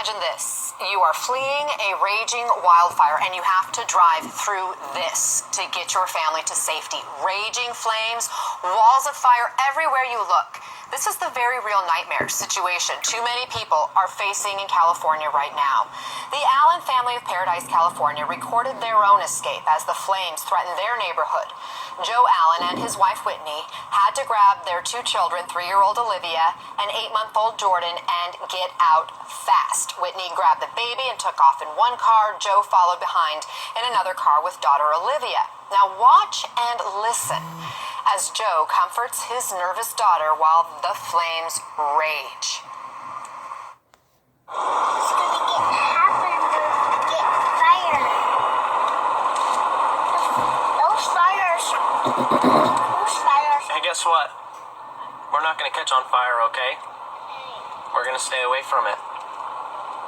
Imagine this. You are fleeing a raging wildfire and you have to drive through this to get your family to safety. Raging flames, walls of fire everywhere you look. This is the very real nightmare situation too many people are facing in California right now. The Allen family of Paradise, California recorded their own escape as the flames threatened their neighborhood. Joe Allen and his wife Whitney had to grab their two children, 3-year-old Olivia and 8-month-old Jordan, and get out fast. Whitney grabbed the baby and took off in one car. Joe followed behind in another car with daughter Olivia. Now watch and listen as Joe comforts his nervous daughter while the flames rage. It's gonna get fire. Those fires. Hey, guess what? We're not gonna catch on fire, okay? We're gonna stay away from it.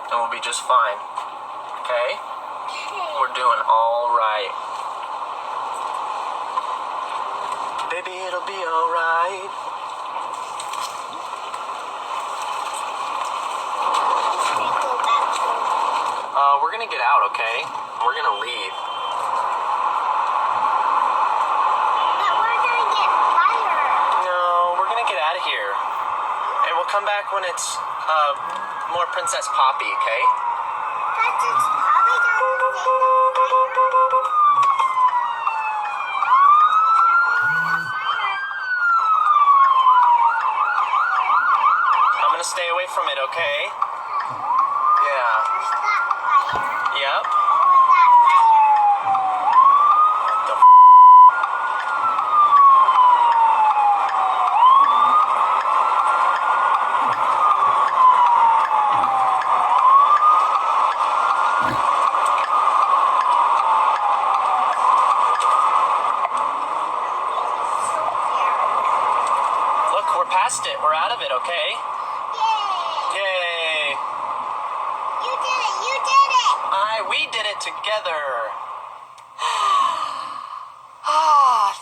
And we'll be just fine. Okay? We're doing all right. Baby, it'll be all right. We're gonna get out, okay? We're gonna leave. But we're gonna get fire. No, we're gonna get out of here. And we'll come back when it's, more Princess Poppy, okay? Because it's probably gonna stay I'm gonna stay away from it, okay? Yeah. There's that fire. Yep. What was that fire? What the Look, we're past it. We're out of it, okay? Yay! Yay! You did it! You did it! We did it together.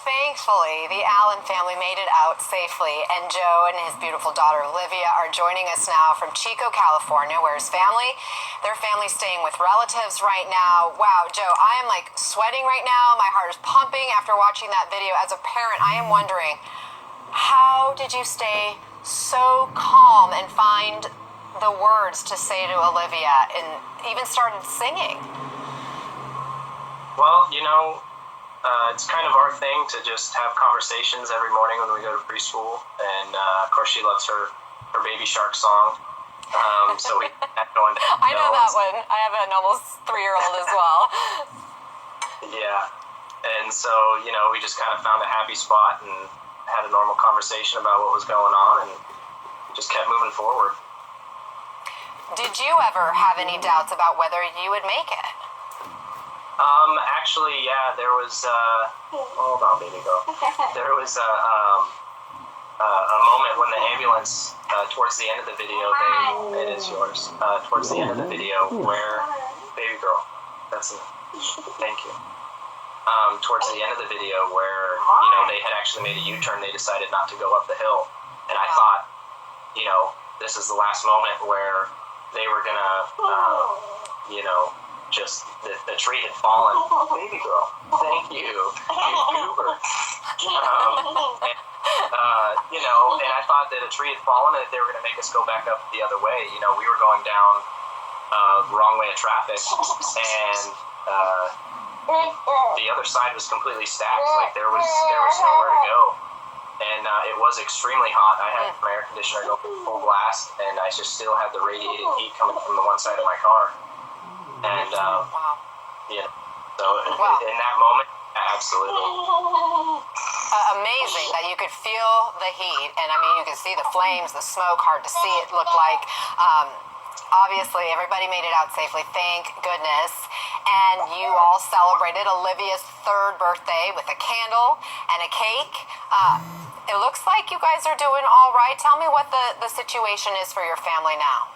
Thankfully, the Allen family made it out safely, and Joe and his beautiful daughter Olivia are joining us now from Chico, California, where their family's staying with relatives right now. Wow, Joe, I am like sweating right now. My heart is pumping after watching that video. As a parent, I am wondering, how did you stay so calm and find the words to say to Olivia and even started singing? Well, it's kind of our thing to just have conversations every morning when we go to preschool. And, of course, she loves her Baby Shark song. So we had going to I know that one. I have an almost 3-year-old as well. Yeah. And so, we just kind of found a happy spot and had a normal conversation about what was going on and just kept moving forward. Did you ever have any doubts about whether you would make it? Actually, yeah, there was, hold on, baby girl. There was a moment when the ambulance, towards the end of the video, it is yours, towards the end of the video where, baby girl, thank you. Towards the end of the video where, they had actually made a U-turn, they decided not to go up the hill. And I thought, this is the last moment where they were gonna, just the tree had fallen. Baby girl, thank you. You goober. And I thought that a tree had fallen and that they were going to make us go back up the other way. We were going down the wrong way of traffic, and the other side was completely stacked. Like there was nowhere to go. And it was extremely hot. I had my air conditioner going full blast, and I just still had the radiated heat coming from the one side of my car. And, wow. So in that moment, absolutely. Amazing that you could feel the heat, and I mean, you could see the flames, the smoke, hard to see it looked like. Obviously, everybody made it out safely, thank goodness. And you all celebrated Olivia's 3rd birthday with a candle and a cake. It looks like you guys are doing all right. Tell me what the situation is for your family now.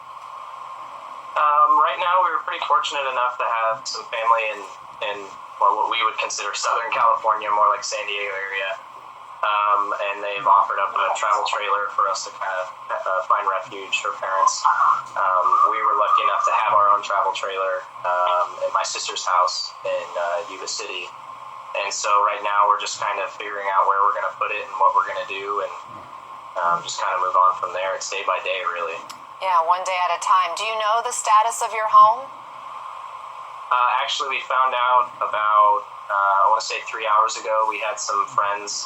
Right now, we were pretty fortunate enough to have some family in what we would consider Southern California, more like San Diego area. and they've offered up a travel trailer for us to kind of find refuge for parents. We were lucky enough to have our own travel trailer at my sister's house in Yuba City. And so right now we're just kind of figuring out where we're going to put it and what we're going to do, and just kind of move on from there. It's day by day, really. Yeah, one day at a time. Do you know the status of your home? Actually, we found out about, I want to say 3 hours ago, we had some friends.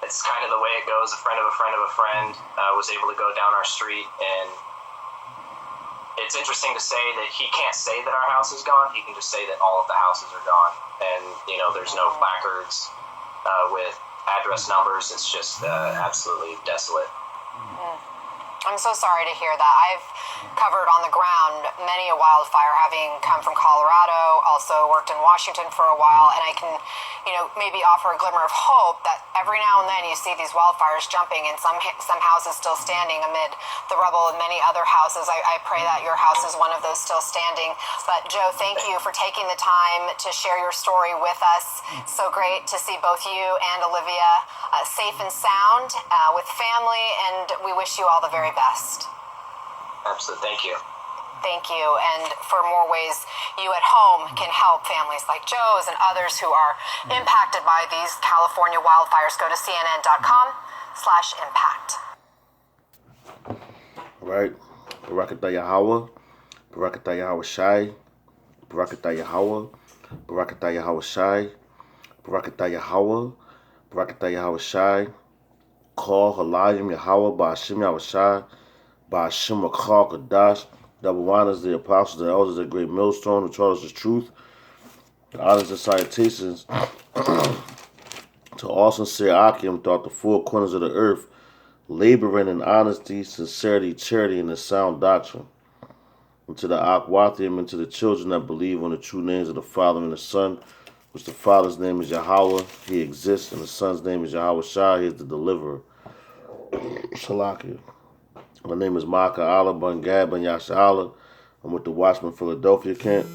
It's kind of the way it goes. A friend of a friend of a friend was able to go down our street, and it's interesting to say that he can't say that our house is gone. He can just say that all of the houses are gone. And, you know, there's no placards with address numbers. It's just absolutely desolate. I'm so sorry to hear that. I've covered on the ground many a wildfire, having come from Colorado, also worked in Washington for a while, and I can, you know, maybe offer a glimmer of hope that every now and then you see these wildfires jumping and some houses still standing amid the rubble, and many other houses. I pray that your house is one of those still standing. But Joe, thank you for taking the time to share your story with us. So great to see both you and Olivia safe and sound with family, and we wish you all the very best. Absolutely. Thank you. Thank you. And for more ways you at home can help families like Joe's and others who are impacted by these California wildfires, go to cnn.com/impact. Right. Barakatah Yahweh. Barakatah Yahweh Shai. Barakatah Yahweh. Barakatah Yahweh Shai. Barakatah Yahweh. Barakatah Yahweh Shai. Call Halayim Yahweh Ba'ashim Yahweh Shai. Ba'ashim Akal Kadash. Double honors the apostles, the elders, the great millstone who taught us the truth. The honors and salutations to all sincere Akim throughout the four corners of the earth, laboring in honesty, sincerity, charity, and the sound doctrine. And to the Akwathium and to the children that believe on the true names of the Father and the Son, which the Father's name is Yahweh, he exists, and the Son's name is Yahweh Shai, he is the deliverer. Shalakia. My name is Maka Allah Bun Gab and Yasha Allah. I'm with the Watchman Philadelphia camp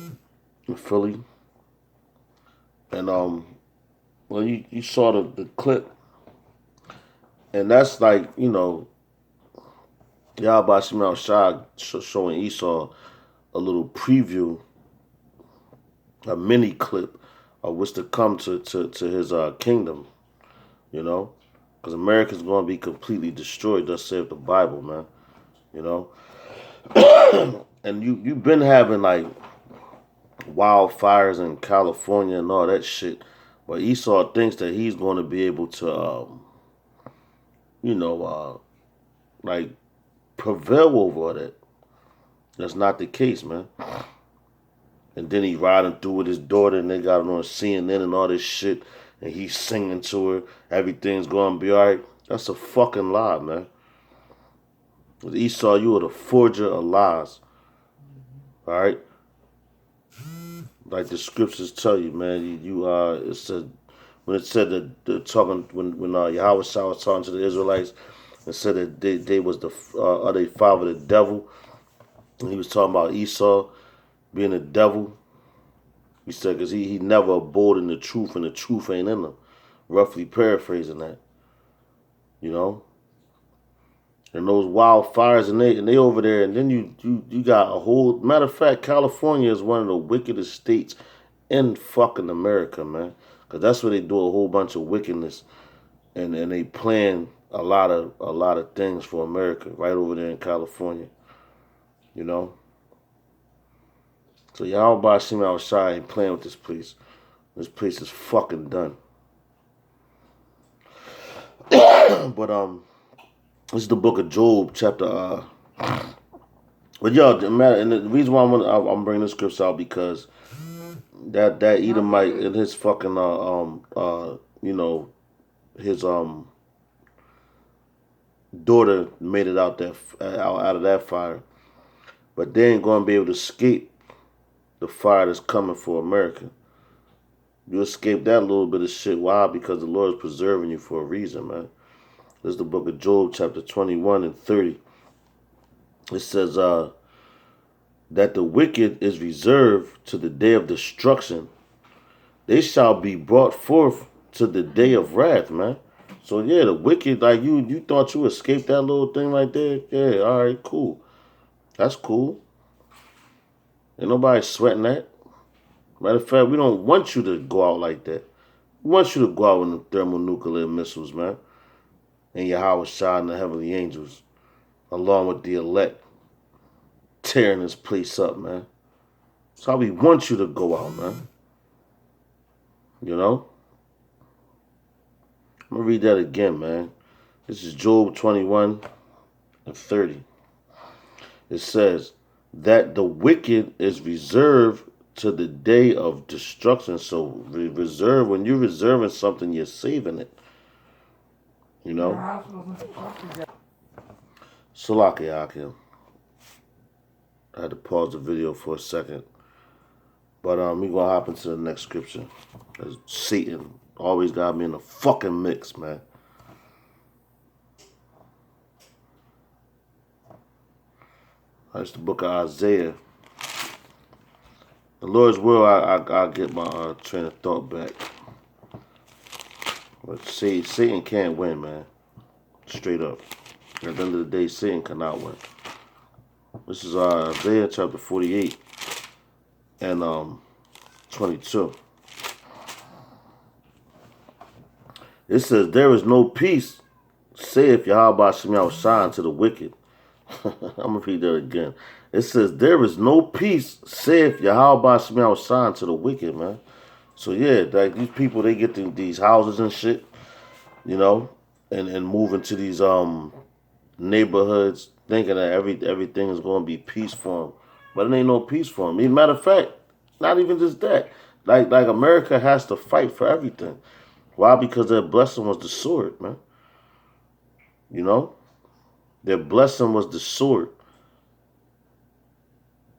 in Philly. And well, you saw the clip, and that's like, you know, Yahweh Shemel Shai showing Esau a little preview, a mini clip of what's to come to his kingdom, you know, because America's going to be completely destroyed, thus saith the Bible, man, you know. And you've been having like wildfires in California and all that shit, but Esau thinks that he's going to be able to, you know, like prevail over that. That's not the case, man. And then he riding through with his daughter, and they got him on CNN and all this shit, and he's singing to her, everything's going to be all right. That's a fucking lie, man. With Esau, you are the forger of lies. All right? Like the scriptures tell you, man. It said, when it said that when Yahweh Shai was talking to the Israelites, and said that they was they father the devil, and he was talking about Esau being a devil. He said because he never abode in the truth, and the truth ain't in him. Roughly paraphrasing that, you know. And those wildfires, and they over there, and then you got a whole, matter of fact, California is one of the wickedest states in fucking America, man. Because that's where they do a whole bunch of wickedness, and they plan a lot of things for America right over there in California, you know. So y'all by Shema Shai ain't playing with this place. This place is fucking done. But this is the book of Job, chapter. But y'all, and the reason why I'm bringing this scripture out because that Edomite and his fucking you know, his daughter made it out of that fire, but they ain't gonna be able to escape the fire that's coming for America. You escape that little bit of shit. Why? Because the Lord is preserving you for a reason, man. This is the book of Job, chapter 21 and 30. It says that the wicked is reserved to the day of destruction. They shall be brought forth to the day of wrath, man. So yeah, the wicked, like you thought you escaped that little thing right there? Yeah, all right, cool. That's cool. Ain't nobody sweating that. Matter of fact, we don't want you to go out like that. We want you to go out with the thermonuclear missiles, man. And Yahweh Shah and the heavenly angels, along with the elect, tearing this place up, man. That's how we want you to go out, man. You know? I'm going to read that again, man. This is Job 21 and 30. It says that the wicked is reserved to the day of destruction. So reserve, when you're reserving something, you're saving it. You know? Salaki Akim. I had to pause the video for a second. But we gonna hop into the next scripture. Satan always got me in the fucking mix, man. That's the book of Isaiah. The Lord's will, I'll get my train of thought back. But Satan can't win, man. Straight up. At the end of the day, Satan cannot win. This is Isaiah chapter 48 and 22. It says, there is no peace, saith Yahweh Shem Yahushua to the wicked. I'm going to read that again. It says, there is no peace, saith Yahweh Shem Yahushua to the wicked, man. So yeah, like these people, they get these houses and shit, you know, and move into these neighborhoods thinking that everything is going to be peace for them. But it ain't no peace for them. As a matter of fact, not even just that. Like America has to fight for everything. Why? Because their blessing was the sword, man. You know? Their blessing was the sword.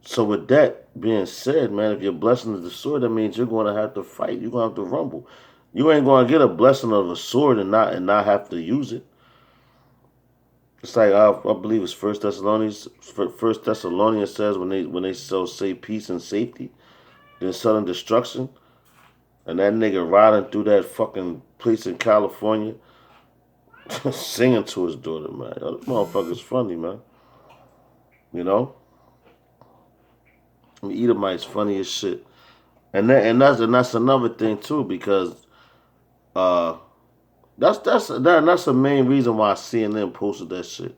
So with that being said, man, if your blessing is the sword, that means you're going to have to fight. You're going to have to rumble. You ain't going to get a blessing of a sword and not have to use it. It's like I believe it's First Thessalonians says when they say peace and safety, then sudden destruction. And that nigga riding through that fucking place in California, singing to his daughter, man. Yo, this motherfucker's funny, man. You know? I mean, Edomite's funny as shit. And that's another thing too, because that's the main reason why CNN posted that shit.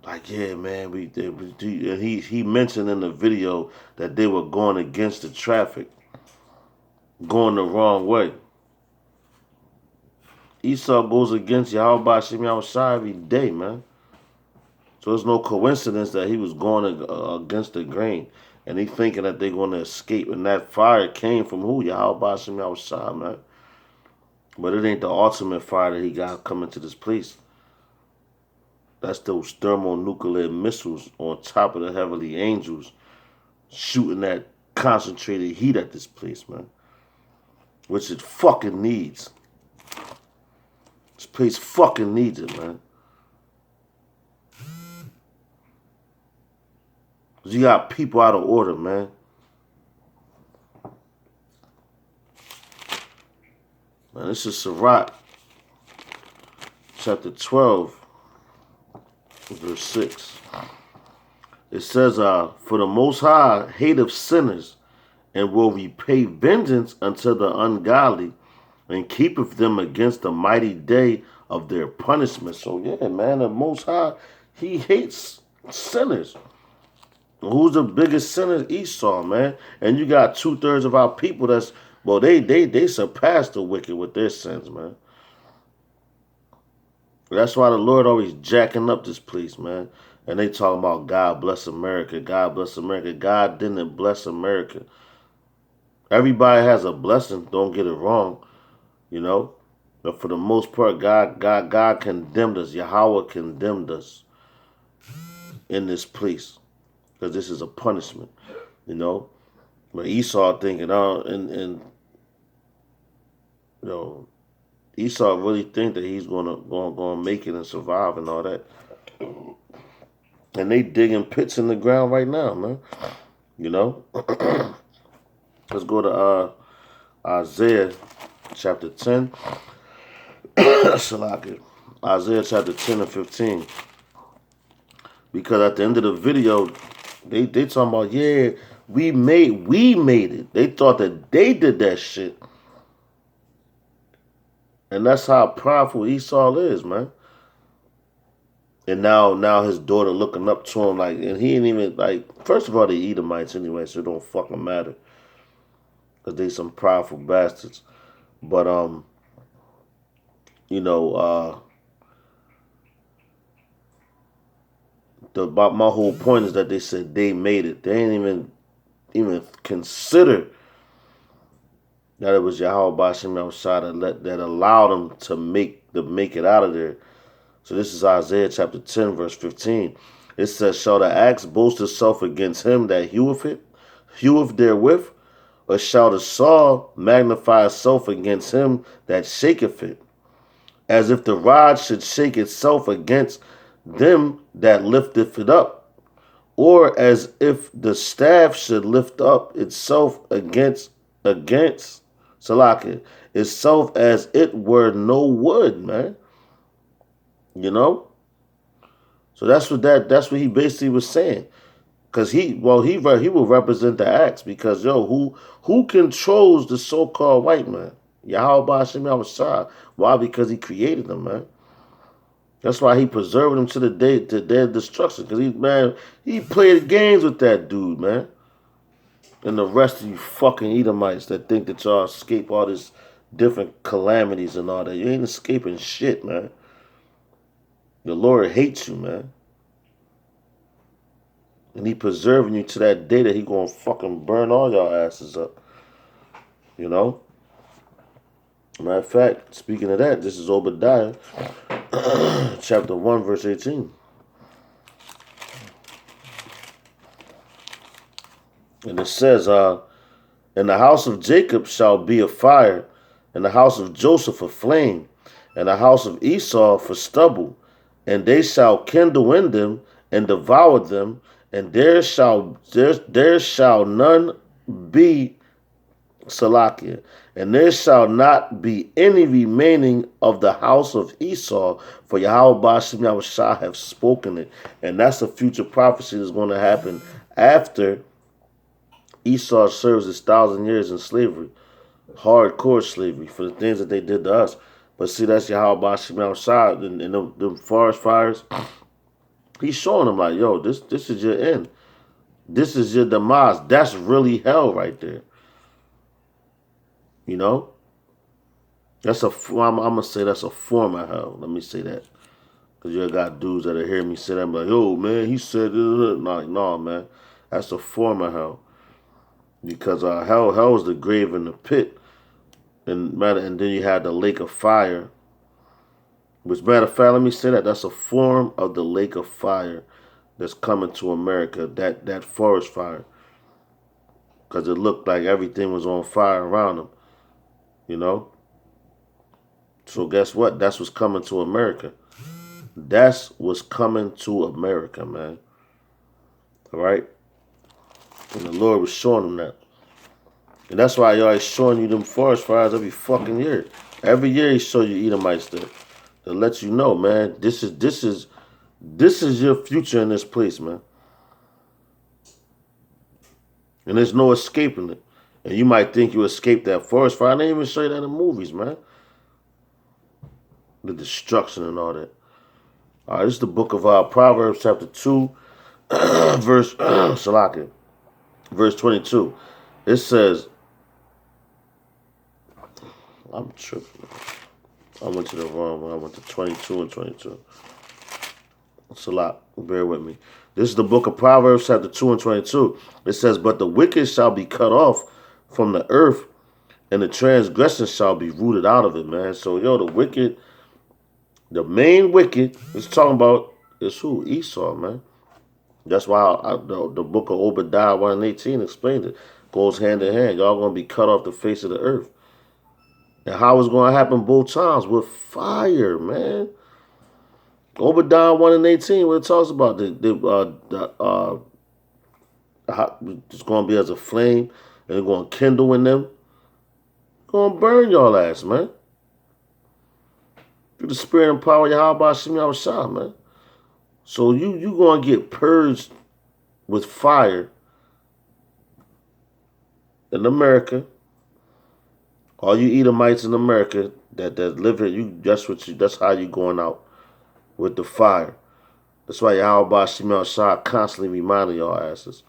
Like, yeah, man, he mentioned in the video that they were going against the traffic, going the wrong way. Esau goes against Yahweh Shem Yahushua every day, man. So it's no coincidence that he was going against the grain. And he thinking that they're going to escape. And that fire came from who? Yahweh Shem Yahushua, man. But it ain't the ultimate fire that he got coming to this place. That's those thermonuclear missiles on top of the heavenly angels shooting that concentrated heat at this place, man. Which it fucking needs. This place fucking needs it, man. Because you got people out of order, man. Man, this is Sirach, chapter 12, verse 6. It says, for the Most High hateth sinners, and will repay vengeance unto the ungodly, and keepeth them against the mighty day of their punishment. So yeah, man, the Most High, he hates sinners. Who's the biggest sinner? Esau, man. And you got 2/3 of our people that's, well, they surpass the wicked with their sins, man. That's why the Lord always jacking up this place, man. And they talking about God bless America, God bless America. God didn't bless America. Everybody has a blessing, don't get it wrong, you know. But for the most part, God condemned us. Yahweh condemned us in this place. Because this is a punishment, you know. But Esau thinking, and you know, Esau really think that he's gonna make it and survive and all that. And they digging pits in the ground right now, man. You know. Let's go to Isaiah chapter 10. Salaki. Isaiah chapter 10 and 15. Because at the end of the video, they talking about, yeah, we made it. They thought that they did that shit. And that's how prideful Esau is, man. And now his daughter looking up to him like, and he ain't even like. First of all, they Edomites anyway, so it don't fucking matter. Cause they some prideful bastards. But you know, my whole point is that they said they made it. They ain't even consider that it was Yahweh Bashim Yahushua that allowed them to make it out of there. So this is Isaiah chapter 10, verse 15. It says, shall the axe boast itself against him that heweth therewith? Or shall the saw magnify itself against him that shaketh it? As if the rod should shake itself against them that lifteth it up. Or as if the staff should lift up itself against Salaki, itself as it were no wood, man. You know? So that's what he basically was saying. Because he will represent the axe. Because who controls the so-called white man? Yahweh Ba'ashem Yahushua. Why? Because he created them, man. That's why he preserved them to their destruction. Because he played games with that dude, man. And the rest of you fucking Edomites that think that y'all escape all this different calamities and all that. You ain't escaping shit, man. The Lord hates you, man. And he preserving you to that day that he gonna fucking burn all y'all asses up. You know? Matter of fact, speaking of that, this is Obadiah, chapter 1, verse 18. And it says, and the house of Jacob shall be a fire, and the house of Joseph a flame, and the house of Esau for stubble. And they shall kindle in them and devour them, and there shall none be Salakia, and there shall not be any remaining of the house of Esau, for Yahweh Ba'ashem Yahushua have spoken it. And that's a future prophecy that's going to happen after Esau serves his 1,000 years in slavery, hardcore slavery, for the things that they did to us. But see, that's Yahweh Ba'ashem Yahushua in them forest fires. He's showing them like, yo, this is your end. This is your demise. That's really hell right there. You know? I'm going to say that's a form of hell. Let me say that. Because you got dudes that are hearing me say that. I'm like, yo, man, he said, no, man. That's a form of hell. Because hell is the grave and the pit. And then you had the lake of fire. Which, matter of fact, let me say that. That's a form of the lake of fire that's coming to America. That forest fire. Because it looked like everything was on fire around them. You know? So guess what? That's what's coming to America. That's what's coming to America, man. All right? And the Lord was showing them that. And that's why He always showing you them forest fires every fucking year. Every year He show you Edomites there. To let you know, man, this is your future in this place, man. And there's no escaping it. And you might think you escaped that forest fire. I didn't even show you that in movies, man. The destruction and all that. All right, this is the book of Proverbs chapter 2, verse 22. It says, I'm tripping. I went to the wrong one. I went to 22 and 22. It's a lot. Bear with me. This is the book of Proverbs chapter 2 and 22. It says, but the wicked shall be cut off from the earth, and the transgression shall be rooted out of it, man. So, the wicked, the main wicked, it's talking about is who? Esau, man. That's why the book of Obadiah 1 and 18 explained it. Goes hand in hand. Y'all going to be cut off the face of the earth. And how it's going to happen both times? With fire, man. Obadiah 1 and 18, what it talks about, it's going to be as a flame, and it's going to kindle in them. It's going to burn y'all ass, man. Through the spirit and power of Yahweh Hashem Yahushua, man. So you going to get purged with fire in America. All you Edomites in America that live here, that's how you going out with the fire. That's why Yahweh Hashem Yahushua constantly reminding y'all asses.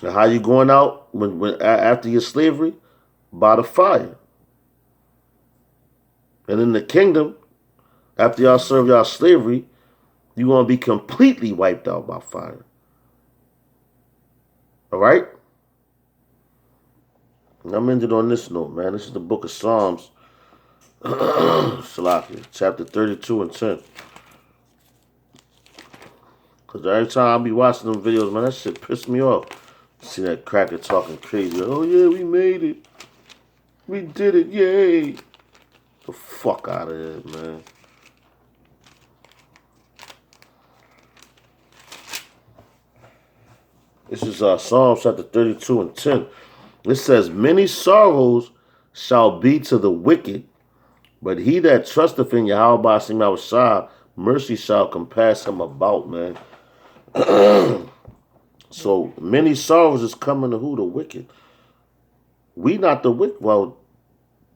And how you going out when after your slavery? By the fire. And in the kingdom, after y'all serve y'all slavery, you're going to be completely wiped out by fire. All right? And I'm ended on this note, man. This is the book of Psalms, Salakia, chapter 32 and 10. Because every time I be watching them videos, man, that shit pissed me off. See that cracker talking crazy. Oh, yeah, we made it. We did it. Yay. The fuck out of here, man. This is Psalms chapter 32 and 10. It says, many sorrows shall be to the wicked, but he that trusteth in Yahweh Hashem Yahushua, mercy shall compass him about, man. So many sorrows is coming to who? The wicked. We not the wicked. Well,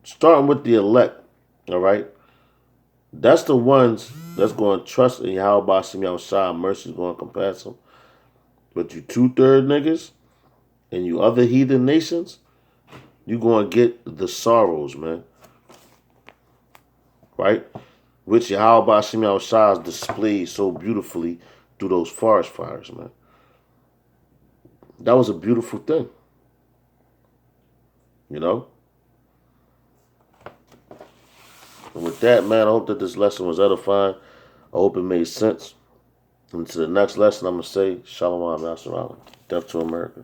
starting with the elect, all right? That's the ones that's going to trust in Yahweh Hashem Yahushua, mercy is going to compass them. But you 2/3 niggas and you other heathen nations, you going to get the sorrows, man. Right? Which Yahweh Hashem Yahushua is displayed so beautifully through those forest fires, man. That was a beautiful thing. You know? And with that, man, I hope that this lesson was edifying. I hope it made sense. And to the next lesson, I'm going to say, Shalom, Nasser Allah. Death to America.